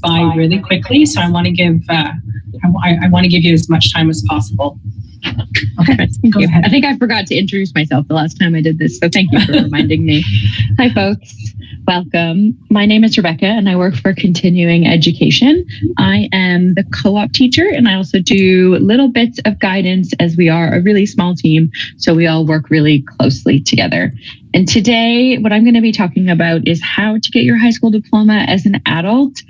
by really quickly, so I want to give I want to give you as much time as possible. Okay, go ahead. I think I forgot to introduce myself the last time I did this, so thank you for reminding me. Hi, folks. Welcome. My name is Rebecca, and I work for Continuing Education. I am the co-op teacher, and I also do little bits of guidance as we are a really small team, so we all work really closely together. And today, what I'm going to be talking about is how to get your high school diploma as an adult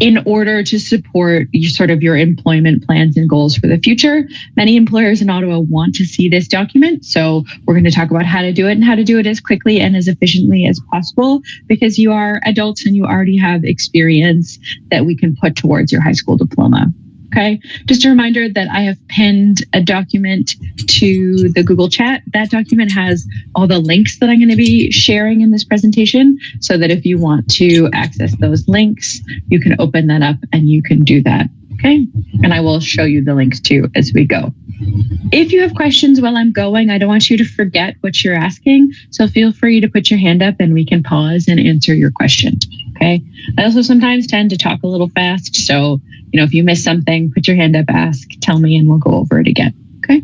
in order to support your employment plans and goals for the future. Many employers in Ottawa want to see this document, so we're going to talk about how to do it and how to do it as quickly and as efficiently as possible, because you are adults and you already have experience that we can put towards your high school diploma. Okay, just a reminder that I have pinned a document to the Google chat. That document has all the links that I'm going to be sharing in this presentation, so that if you want to access those links, you can open that up and you can do that. Okay, and I will show you the links too as we go. If you have questions while I'm going, I don't want you to forget what you're asking, so feel free to put your hand up and we can pause and answer your question. Okay, I also sometimes tend to talk a little fast, so if you miss something, put your hand up, ask, tell me, and we'll go over it again. Okay.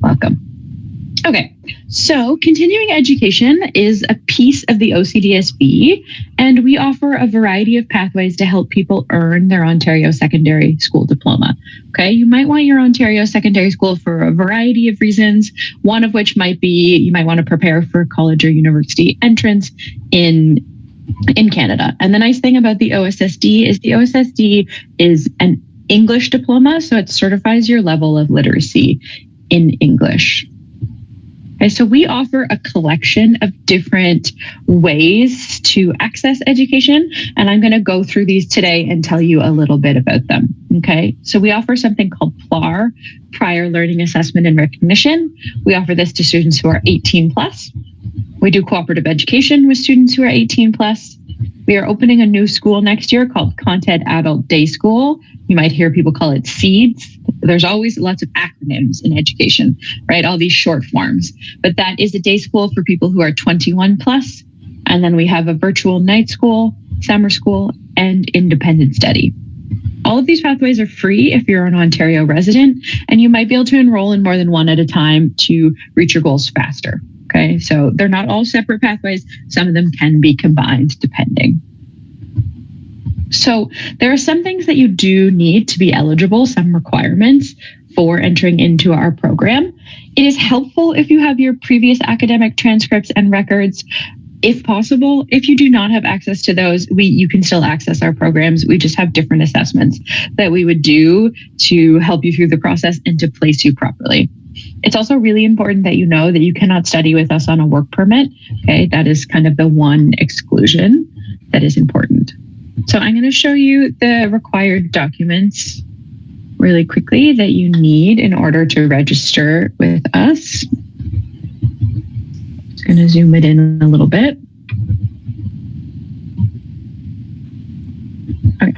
Welcome. Okay, so continuing education is a piece of the OCDSB, and we offer a variety of pathways to help people earn their Ontario Secondary School Diploma. Okay, you might want your Ontario Secondary School for a variety of reasons, one of which might be you might want to prepare for college or university entrance in Canada. And the nice thing about the OSSD is an English diploma, so it certifies your level of literacy in English. Okay, so we offer a collection of different ways to access education, and I'm going to go through these today and tell you a little bit about them. Okay, so we offer something called PLAR, Prior Learning Assessment and Recognition. We offer this to students who are 18 plus. We do cooperative education with students who are 18 plus. We are opening a new school next year called Content Adult Day School. You might hear people call it SEEDS. There's always lots of acronyms in education, right? All these short forms. But that is a day school for people who are 21 plus. And then we have a virtual night school, summer school, and independent study. All of these pathways are free if you're an Ontario resident, and you might be able to enroll in more than one at a time to reach your goals faster. Okay, so they're not all separate pathways. Some of them can be combined depending. So there are some things that you do need to be eligible, some requirements for entering into our program. It is helpful if you have your previous academic transcripts and records. If possible, if you do not have access to those, you can still access our programs. We just have different assessments that we would do to help you through the process and to place you properly. It's also really important that you know that you cannot study with us on a work permit. Okay, that is kind of the one exclusion that is important. So I'm going to show you the required documents really quickly that you need in order to register with us. Just going to zoom it in a little bit. Okay.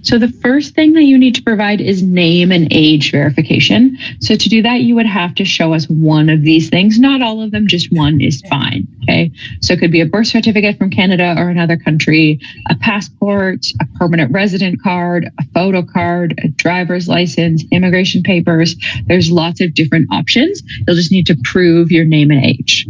So the first thing that you need to provide is name and age verification. So to do that, you would have to show us one of these things. Not all of them, just one is fine. Okay. So it could be a birth certificate from Canada or another country, a passport, a permanent resident card, a photo card, a driver's license, immigration papers. There's lots of different options. You'll just need to prove your name and age.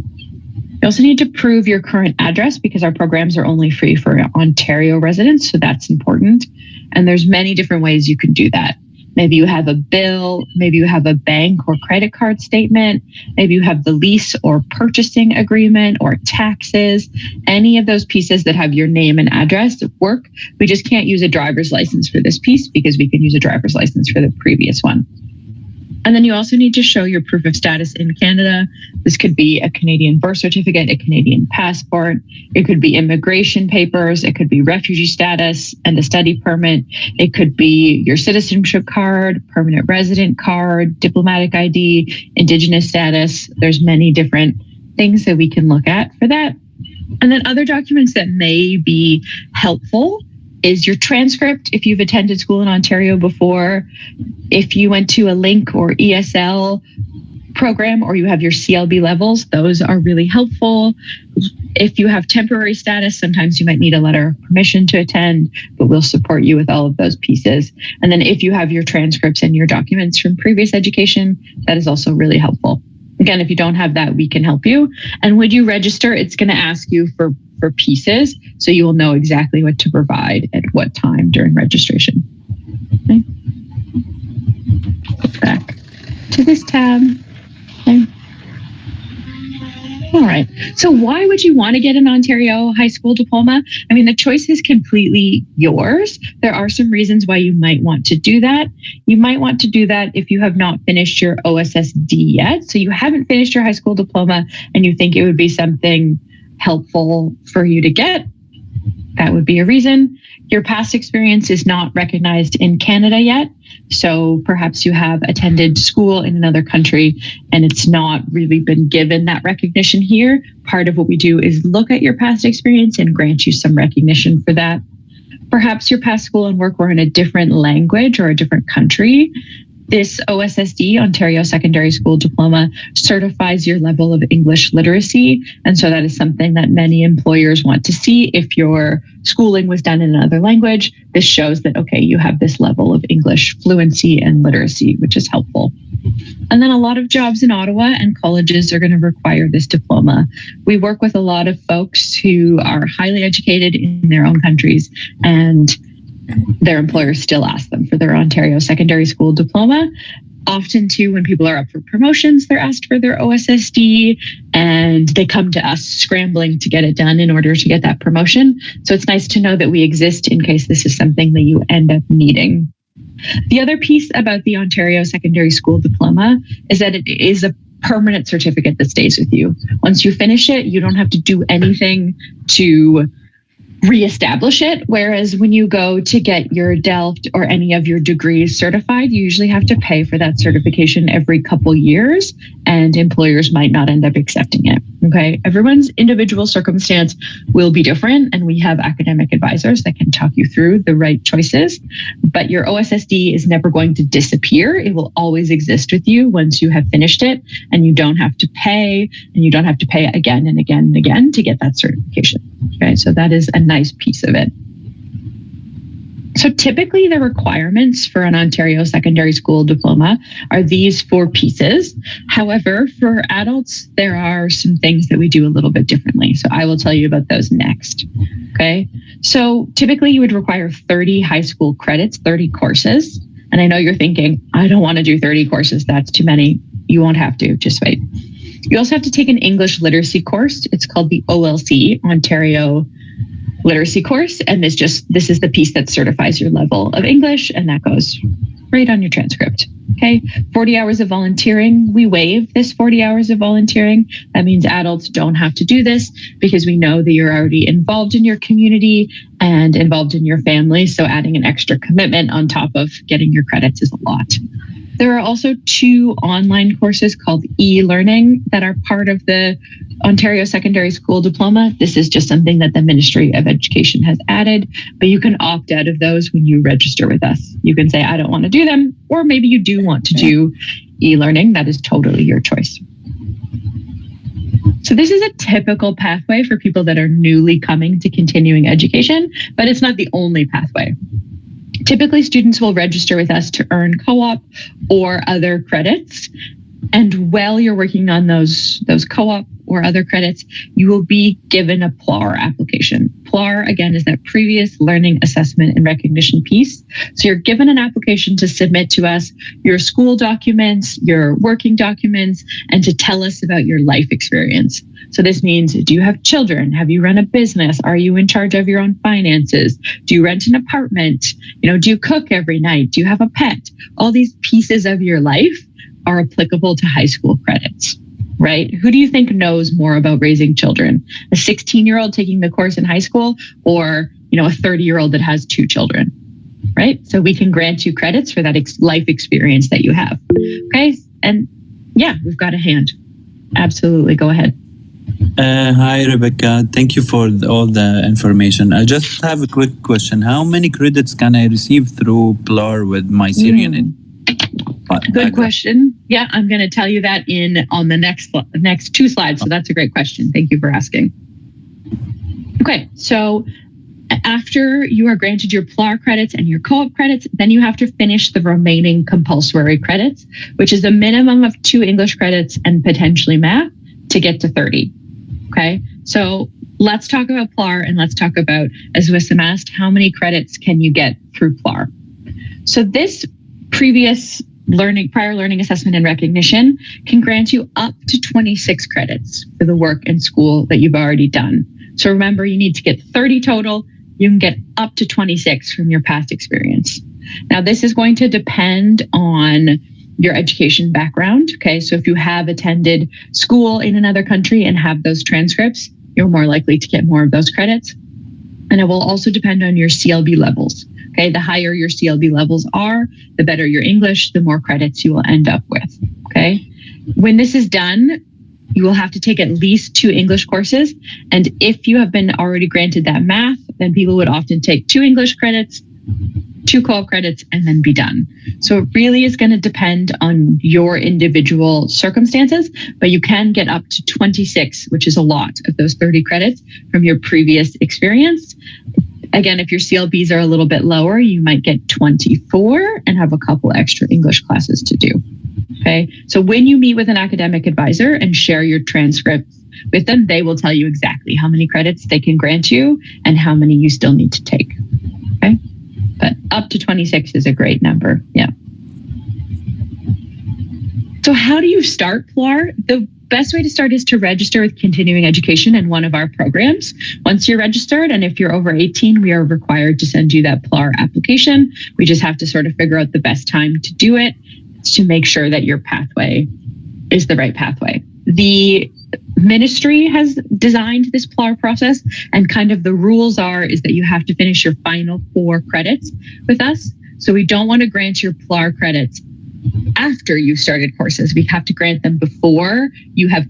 You also need to prove your current address because our programs are only free for Ontario residents, so that's important. And there's many different ways you can do that. Maybe you have a bill, maybe you have a bank or credit card statement, maybe you have the lease or purchasing agreement or taxes. Any of those pieces that have your name and address work. We just can't use a driver's license for this piece because we can use a driver's license for the previous one. And then you also need to show your proof of status in Canada. This could be a Canadian birth certificate, a Canadian passport. It could be immigration papers. It could be refugee status and a study permit. It could be your citizenship card, permanent resident card, diplomatic ID, Indigenous status. There's many different things that we can look at for that. And then other documents that may be helpful is your transcript if you've attended school in Ontario before. If you went to a LINC or ESL, program or you have your CLB levels, those are really helpful. If you have temporary status, sometimes you might need a letter of permission to attend, but we'll support you with all of those pieces. And then if you have your transcripts and your documents from previous education, that is also really helpful. Again, if you don't have that, we can help you. And when you register, it's going to ask you for pieces, so you will know exactly what to provide at what time during registration. Okay. Back to this tab. Okay. All right. So why would you want to get an Ontario high school diploma? I mean, the choice is completely yours. There are some reasons why you might want to do that. You might want to do that if you have not finished your OSSD yet. So you haven't finished your high school diploma and you think it would be something helpful for you to get. That would be a reason. Your past experience is not recognized in Canada yet. So perhaps you have attended school in another country and it's not really been given that recognition here. Part of what we do is look at your past experience and grant you some recognition for that. Perhaps your past school and work were in a different language or a different country. This OSSD, Ontario Secondary School Diploma, certifies your level of English literacy. And so that is something that many employers want to see. If your schooling was done in another language, this shows that, okay, you have this level of English fluency and literacy, which is helpful. And then a lot of jobs in Ottawa and colleges are going to require this diploma. We work with a lot of folks who are highly educated in their own countries, and their employers still ask them for their Ontario Secondary School Diploma. Often too, when people are up for promotions, they're asked for their OSSD and they come to us scrambling to get it done in order to get that promotion. So it's nice to know that we exist in case this is something that you end up needing. The other piece about the Ontario Secondary School Diploma is that it is a permanent certificate that stays with you. Once you finish it, you don't have to do anything to reestablish it. Whereas when you go to get your DELFT or any of your degrees certified, you usually have to pay for that certification every couple years, and employers might not end up accepting it. Okay. Everyone's individual circumstance will be different, and we have academic advisors that can talk you through the right choices. But your OSSD is never going to disappear. It will always exist with you once you have finished it, and you don't have to pay, and you don't have to pay again and again and again to get that certification. Okay. So that is a nice piece of it. So typically the requirements for an Ontario Secondary School Diploma are these 4 pieces. However, for adults, there are some things that we do a little bit differently. So I will tell you about those next. Okay. So typically you would require 30 high school credits, 30 courses. And I know you're thinking, I don't want to do 30 courses. That's too many. You won't have to. Just wait. You also have to take an English literacy course. It's called the OLC, Ontario Literacy Course. And this is the piece that certifies your level of English, and that goes right on your transcript. Okay. 40 hours of volunteering. We waive this 40 hours of volunteering. That means adults don't have to do this because we know that you're already involved in your community and involved in your family. So adding an extra commitment on top of getting your credits is a lot. There are also 2 online courses called e-learning that are part of the Ontario Secondary School Diploma. This is just something that the Ministry of Education has added, but you can opt out of those when you register with us. You can say, I don't want to do them, or maybe you do want to do e-learning. That is totally your choice. So this is a typical pathway for people that are newly coming to continuing education, but it's not the only pathway. Typically, students will register with us to earn co-op or other credits. And while you're working on those co-op or other credits, you will be given a PLAR application. PLAR, again, is that previous learning assessment and recognition piece. So you're given an application to submit to us your school documents, your working documents, and to tell us about your life experience. So this means, do you have children? Have you run a business? Are you in charge of your own finances? Do you rent an apartment? Do you cook every night? Do you have a pet? All these pieces of your life are applicable to high school credits, right? Who do you think knows more about raising children? A 16-year-old taking the course in high school, or a 30-year-old that has 2 children, right? So we can grant you credits for that life experience that you have. Okay. And yeah, we've got a hand. Absolutely. Go ahead. Hi, Rebecca. Thank you for all the information. I just have a quick question. How many credits can I receive through PLAR with my Syrian Good question. Yeah, I'm going to tell you that on the next two slides. So that's a great question. Thank you for asking. Okay, so after you are granted your PLAR credits and your co-op credits, then you have to finish the remaining compulsory credits, which is a minimum of 2 English credits and potentially math to get to 30. Okay, so let's talk about PLAR and let's talk about, as Wissam asked, how many credits can you get through PLAR? So this prior learning assessment and recognition can grant you up to 26 credits for the work and school that you've already done. So remember, you need to get 30 total. You can get up to 26 from your past experience. Now, this is going to depend on your education background. Okay, so if you have attended school in another country and have those transcripts, you're more likely to get more of those credits. And it will also depend on your CLB levels. Okay, the higher your CLB levels are, the better your English, the more credits you will end up with. Okay, when this is done, you will have to take at least 2 English courses. And if you have been already granted that math, then people would often take 2 English credits, 2 co-op credits, and then be done. So it really is going to depend on your individual circumstances, but you can get up to 26, which is a lot of those 30 credits from your previous experience. Again, if your CLBs are a little bit lower, you might get 24 and have a couple extra English classes to do. Okay, so when you meet with an academic advisor and share your transcripts with them, they will tell you exactly how many credits they can grant you and how many you still need to take. Okay, but up to 26 is a great number. Yeah. So how do you start PLAR? The best way to start is to register with continuing education in one of our programs. Once you're registered, and if you're over 18, we are required to send you that PLAR application. We just have to sort of figure out the best time to do it to make sure that your pathway is the right pathway. The ministry has designed this PLAR process, and kind of the rules is that you have to finish your final 4 credits with us. So we don't want to grant your PLAR credits after you started courses. We have to grant them before you have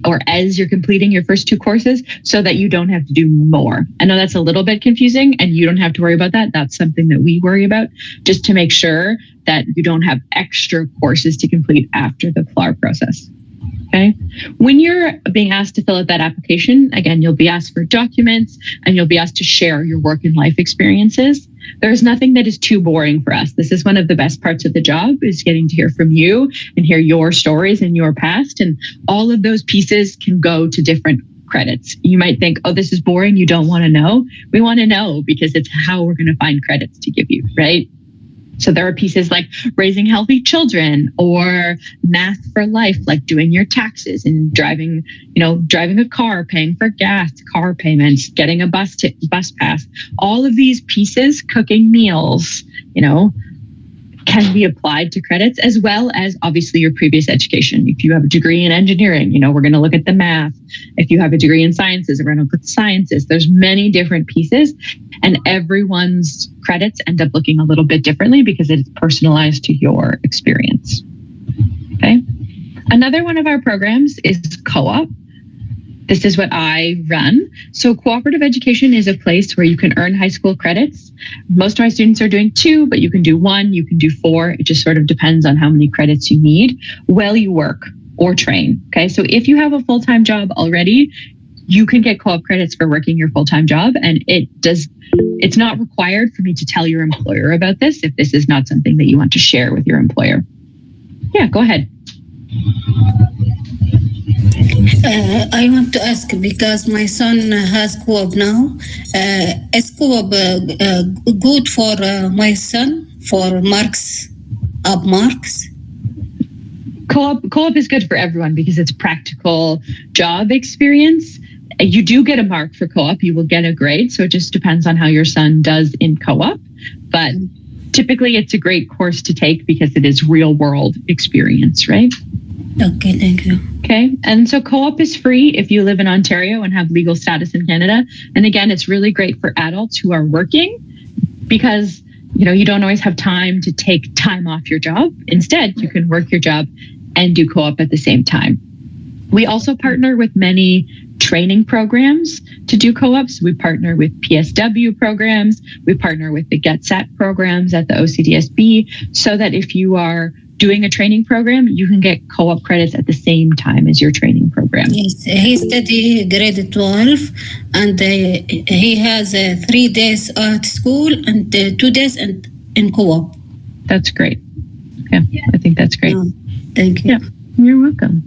or as you're completing your first 2 courses, so that you don't have to do more. I know that's a little bit confusing and you don't have to worry about that. That's something that we worry about, just to make sure that you don't have extra courses to complete after the PLAR process. Okay. When you're being asked to fill out that application, again, you'll be asked for documents and you'll be asked to share your work and life experiences. There's nothing that is too boring for us. This is one of the best parts of the job, is getting to hear from you and hear your stories and your past. And all of those pieces can go to different credits. You might think, oh, this is boring, you don't want to know. We want to know because it's how we're going to find credits to give you, right? So there are pieces like raising healthy children, or math for life, like doing your taxes and driving a car, paying for gas, car payments, getting a bus pass. All of these pieces, cooking meals, can be applied to credits, as well as obviously your previous education. If you have a degree in engineering, we're going to look at the math. If you have a degree in sciences, we're going to look at sciences. There's many different pieces, and everyone's credits end up looking a little bit differently because it's personalized to your experience. Okay. Another one of our programs is co-op. This is what I run. So cooperative education is a place where you can earn high school credits. Most of my students are doing 2, but you can do 1, you can do 4. It just sort of depends on how many credits you need while you work or train. Okay, so if you have a full-time job already, you can get co-op credits for working your full-time job. And it's not required for me to tell your employer about this if this is not something that you want to share with your employer. Yeah, go ahead. I want to ask, because my son has co-op now. Is co-op good for my son for marks, up marks? Co-op is good for everyone because it's practical job experience. You do get a mark for co-op. You will get a grade. So it just depends on how your son does in co-op. But typically it's a great course to take because it is real world experience, right? Okay, thank you. Okay, and so co-op is free if you live in Ontario and have legal status in Canada. And again, it's really great for adults who are working because, you don't always have time to take time off your job. Instead, you can work your job and do co-op at the same time. We also partner with many training programs to do co-ops. We partner with PSW programs. We partner with the GetSet programs at the OCDSB, so that if you are doing a training program, you can get co-op credits at the same time as your training program. Yes, he study grade 12, and he has 3 days at school and 2 days in co-op. That's great. Yeah, I think that's great. Oh, thank you. Yeah, you're welcome.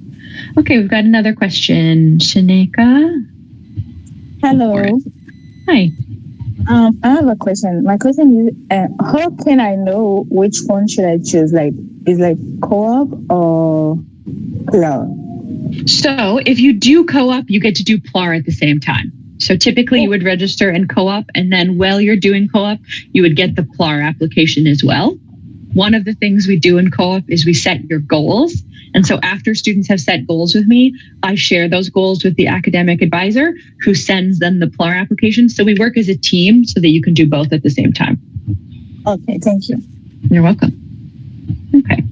Okay, we've got another question. Shaneka? Hello. Hi. I have a question. My question is, how can I know which one should I choose? Like, is like co-op or PLAR? So if you do co-op, you get to do PLAR at the same time. So typically you would register in co-op, and then while you're doing co-op, you would get the PLAR application as well. One of the things we do in co-op is we set your goals. And so after students have set goals with me, I share those goals with the academic advisor who sends them the PLAR application. So we work as a team so that you can do both at the same time. Okay, thank you. You're welcome. Okay.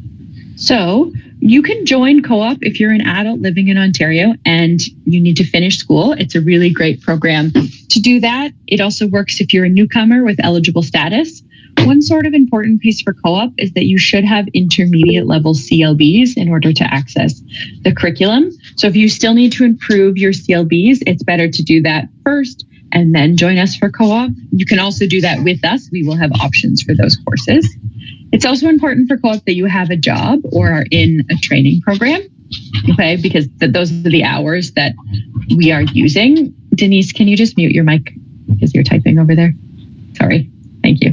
So you can join co-op if you're an adult living in Ontario and you need to finish school. It's a really great program to do that. It also works if you're a newcomer with eligible status. One sort of important piece for co-op is that you should have intermediate level CLBs in order to access the curriculum. So if you still need to improve your CLBs, it's better to do that first and then join us for co-op. You can also do that with us. We will have options for those courses. It's also important for co-op that you have a job or are in a training program, okay? Because those are the hours that we are using. Denise, can you just mute your mic because you're typing over there? Sorry. Thank you.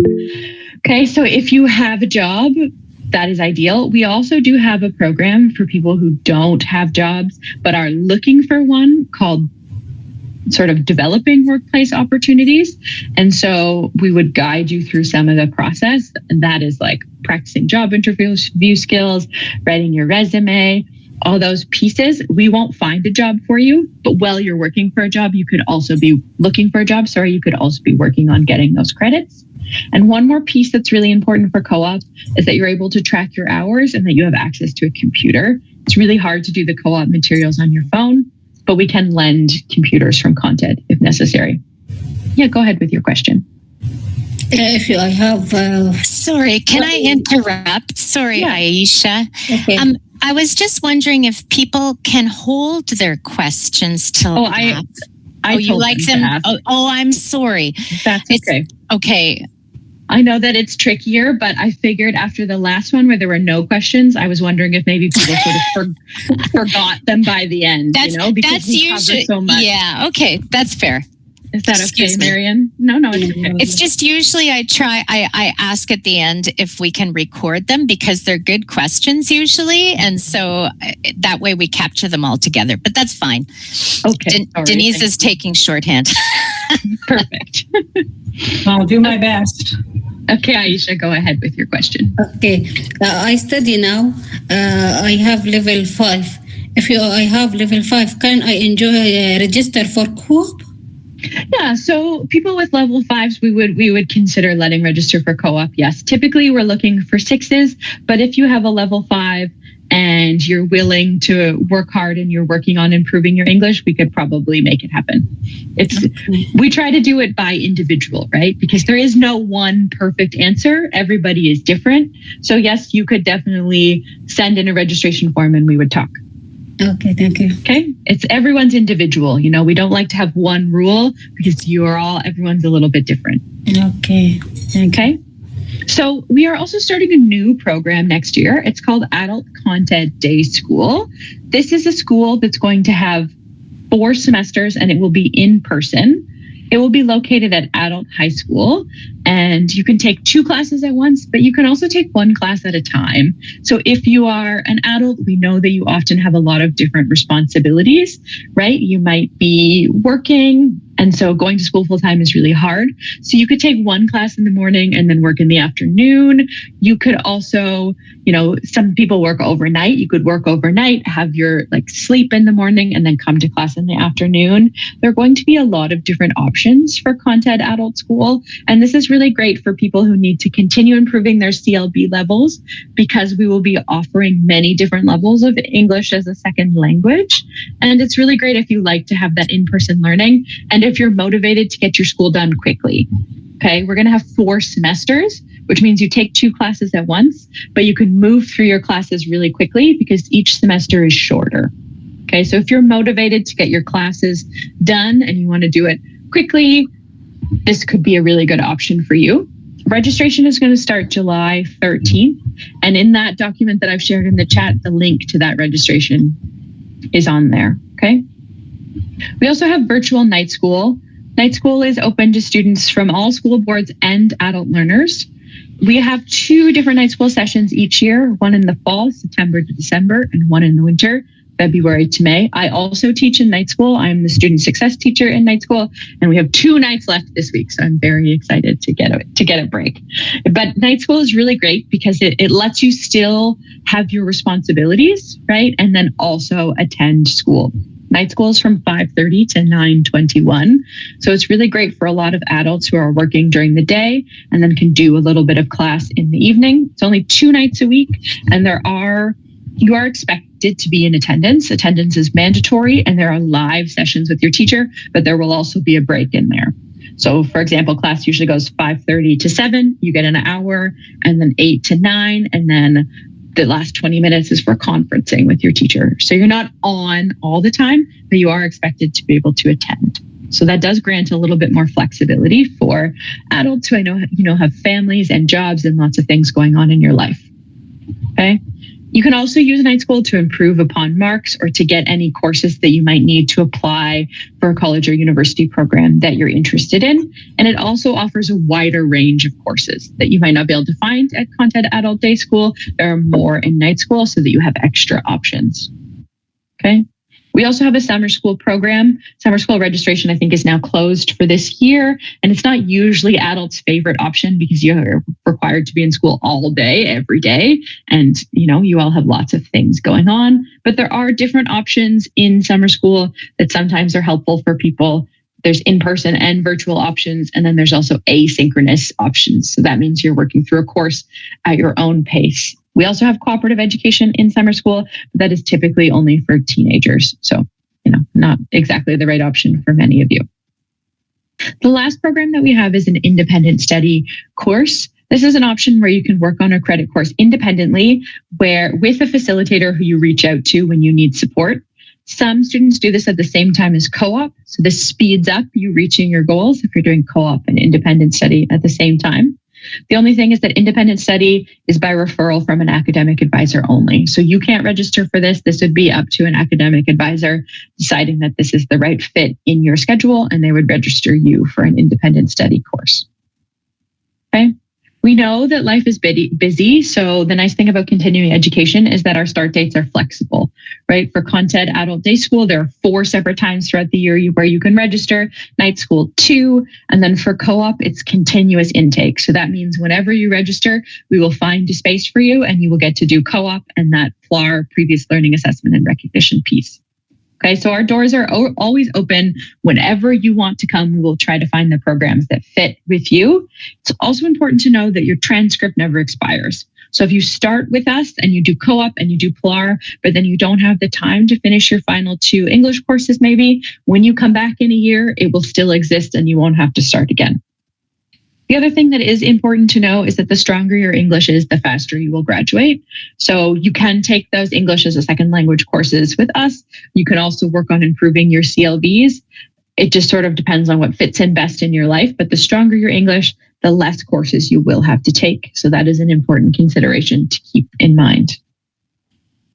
Okay, so if you have a job, that is ideal. We also do have a program for people who don't have jobs but are looking for one called sort of developing workplace opportunities. And so we would guide you through some of the process. And that is like practicing job interview skills, writing your resume, all those pieces. We won't find a job for you, but while you're working for a job, you could also be looking for a job. Sorry, you could also be working on getting those credits. And one more piece that's really important for co-op is that you're able to track your hours and that you have access to a computer. It's really hard to do the co-op materials on your phone, but we can lend computers from Content if necessary. Yeah, go ahead with your question. If I have... Sorry, can I interrupt? Sorry, Yeah. Aisha. Okay. I was just wondering if people can hold their questions till I you told like them them. to ask. I'm sorry. That's okay. Okay. I know that it's trickier, but I figured after the last one where there were no questions, I was wondering if maybe people sort of forgot them by the end, because we cover so much. Yeah, okay, that's fair. Is that Excuse okay, me. Marian? No, it's okay. It's just usually I ask at the end if we can record them because they're good questions usually. And so that way we capture them all together, but that's fine. Okay. Sorry, Denise is taking shorthand. perfect. I'll do my best. Okay, Aisha, go ahead with your question. Okay. I study now. I have level 5. If I have level 5, can I register for co-op? Yeah, so people with level 5s, we would consider letting register for co-op. Yes, typically we're looking for 6s, but if you have a level 5 and you're willing to work hard and you're working on improving your English, we could probably make it happen. We try to do it by individual, right? Because there is no one perfect answer. Everybody is different. So yes, you could definitely send in a registration form and we would talk. Okay, thank you. Okay, it's everyone's individual. We don't like to have one rule because everyone's a little bit different. Okay, thank you. Okay. So we are also starting a new program next year. It's called Adult Content Day School. This is a school that's going to have 4 semesters and it will be in person. It will be located at Adult High School and you can take 2 classes at once, but you can also take 1 class at a time. So if you are an adult, we know that you often have a lot of different responsibilities, right? You might be working, and so going to school full time is really hard. So you could take 1 class in the morning and then work in the afternoon. You could also, some people work overnight. You could work overnight, have your sleep in the morning and then come to class in the afternoon. There are going to be a lot of different options for Content Adult School. And this is really great for people who need to continue improving their CLB levels because we will be offering many different levels of English as a second language. And it's really great if you like to have that in-person learning and if you're motivated to get your school done quickly. Okay, we're going to have 4 semesters. which means you take 2 classes at once, but you can move through your classes really quickly because each semester is shorter. Okay, so if you're motivated to get your classes done and you want to do it quickly, this could be a really good option for you. Registration is going to start July 13th. And in that document that I've shared in the chat, the link to that registration is on there. Okay. We also have virtual night school. Night school is open to students from all school boards and adult learners. We have 2 different night school sessions each year, one in the fall, September to December, and one in the winter, February to May. I also teach in night school. I'm the student success teacher in night school, and we have 2 nights left this week. So I'm very excited to get a break. But night school is really great because it lets you still have your responsibilities, right? And then also attend school. Night school is from 5:30 to 9:21. So it's really great for a lot of adults who are working during the day and then can do a little bit of class in the evening. It's only 2 nights a week, and you are expected to be in attendance. Attendance is mandatory, and there are live sessions with your teacher, but there will also be a break in there. So for example, class usually goes 5:30 to 7, you get an hour, and then 8 to 9, and then the last 20 minutes is for conferencing with your teacher. So you're not on all the time, but you are expected to be able to attend. So that does grant a little bit more flexibility for adults who I know, have families and jobs and lots of things going on in your life. Okay. You can also use night school to improve upon marks or to get any courses that you might need to apply for a college or university program that you're interested in. And it also offers a wider range of courses that you might not be able to find at Content Adult Day School. There are more in night school so that you have extra options. Okay. We also have a summer school program. Summer school registration, I think, is now closed for this year. And it's not usually adults' favorite option because you're required to be in school all day, every day. And, you all have lots of things going on. But there are different options in summer school that sometimes are helpful for people. There's in-person and virtual options. And then there's also asynchronous options. So that means you're working through a course at your own pace. We also have cooperative education in summer school, but that is typically only for teenagers. So, not exactly the right option for many of you. The last program that we have is an independent study course. This is an option where you can work on a credit course independently, with a facilitator who you reach out to when you need support. Some students do this at the same time as co-op. So this speeds up you reaching your goals if you're doing co-op and independent study at the same time. The only thing is that independent study is by referral from an academic advisor only. So you can't register for this. This would be up to an academic advisor deciding that this is the right fit in your schedule, and they would register you for an independent study course. Okay. We know that life is busy. So the nice thing about continuing education is that our start dates are flexible, right? For Content Adult Day School, there are 4 separate times throughout the year where you can register. Night school 2. And then for co-op, it's continuous intake. So that means whenever you register, we will find a space for you and you will get to do co-op and that FLAR, previous learning assessment and recognition piece. Okay, so our doors are always open. Whenever you want to come, we will try to find the programs that fit with you. It's also important to know that your transcript never expires. So if you start with us and you do co-op and you do PLAR, but then you don't have the time to finish your final 2 English courses, maybe, when you come back in a year, it will still exist and you won't have to start again. The other thing that is important to know is that the stronger your English is, the faster you will graduate. So you can take those English as a second language courses with us. You can also work on improving your CLVs. It just sort of depends on what fits in best in your life. But the stronger your English, the less courses you will have to take. So that is an important consideration to keep in mind.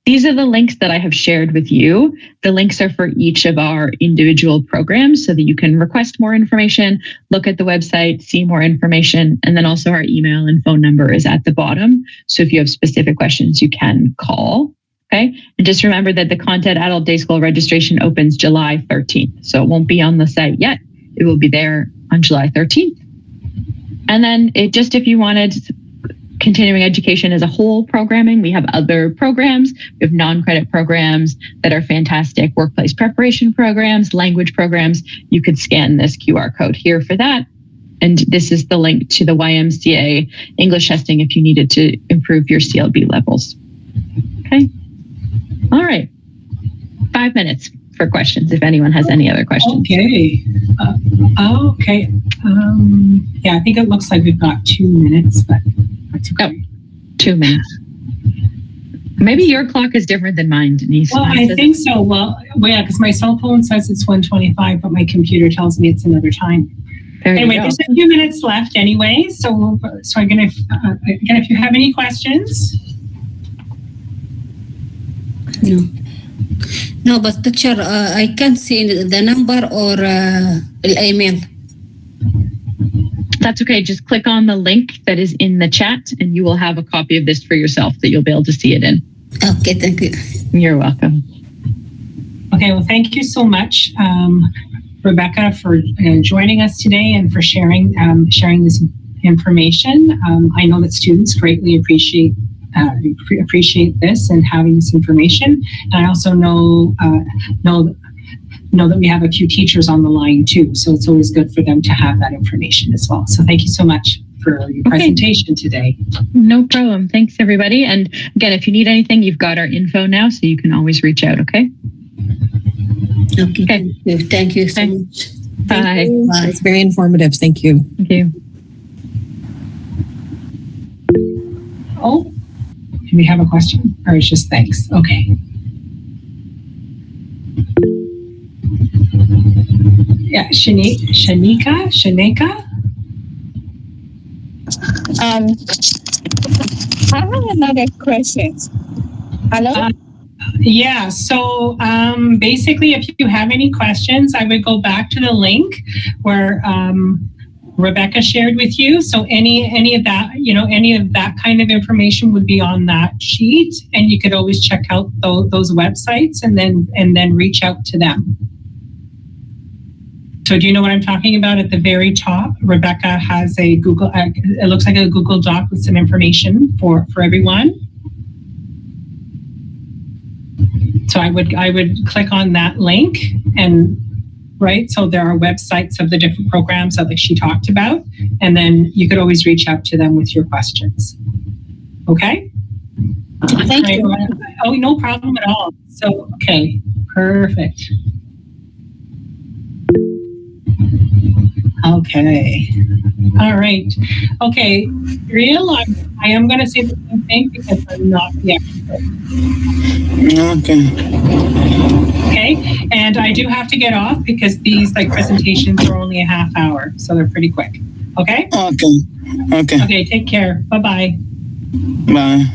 These are the links that I have shared with you. The links are for each of our individual programs so that you can request more information, look at the website, see more information, and then also our email and phone number is at the bottom. So if you have specific questions, you can call. Okay. And just remember that the Content Adult Day School registration opens July 13th. So it won't be on the site yet. It will be there on July 13th. And then if you wanted continuing education as a whole programming, we have other programs. We have non-credit programs that are fantastic, workplace preparation programs, language programs. You could scan this QR code here for that. And this is the link to the YMCA English testing if you needed to improve your CLB levels. Okay. All right. 5 minutes for questions if anyone has any other questions. Okay. Okay. Yeah, I think it looks like we've got 2 minutes, but That's okay. 2 minutes. Maybe your clock is different than mine, Denise. Well, I think so. Well, yeah, because my cell phone says it's 1:25, but my computer tells me it's another time. There you Anyway, go. there's a few minutes left anyway. So again, if you have any questions. No, but teacher, I can't see the number or email. That's okay. Just click on the link that is in the chat and you will have a copy of this for yourself that you'll be able to see it in. Okay, thank you. You're welcome. Okay, well, thank you so much, Rebecca, for joining us today and for sharing this information. I know that students greatly appreciate this and having this information. And I also know that we have a few teachers on the line too. So it's always good for them to have that information as well. So thank you so much for your presentation today. No problem. Thanks, everybody. And again, if you need anything, you've got our info now, so you can always reach out, okay? Okay. Thank you so Okay. much. Bye. Bye. It's very informative. Thank you. Thank you. Oh, do we have a question? Or it's just thanks? Okay. Yeah, Shanika? I have another question. Hello? Yeah, so basically, if you have any questions, I would go back to the link where Rebecca shared with you. So any of that kind of information would be on that sheet, and you could always check out those websites and then reach out to them. So do you know what I'm talking about? At the very top, Rebecca has a Google, it looks like a Google Doc with some information for everyone. So I would click on that link and, right, so there are websites of the different programs that she talked about, and then you could always reach out to them with your questions. Okay? Thank you. Oh, no problem at all. So, okay, perfect. Okay. All right. Okay. Real, I am going to say the same thing because I'm not the expert. Okay. And I do have to get off because these presentations are only a half hour, so they're pretty quick. Okay. Okay. Okay. Take care. Bye-bye. Bye.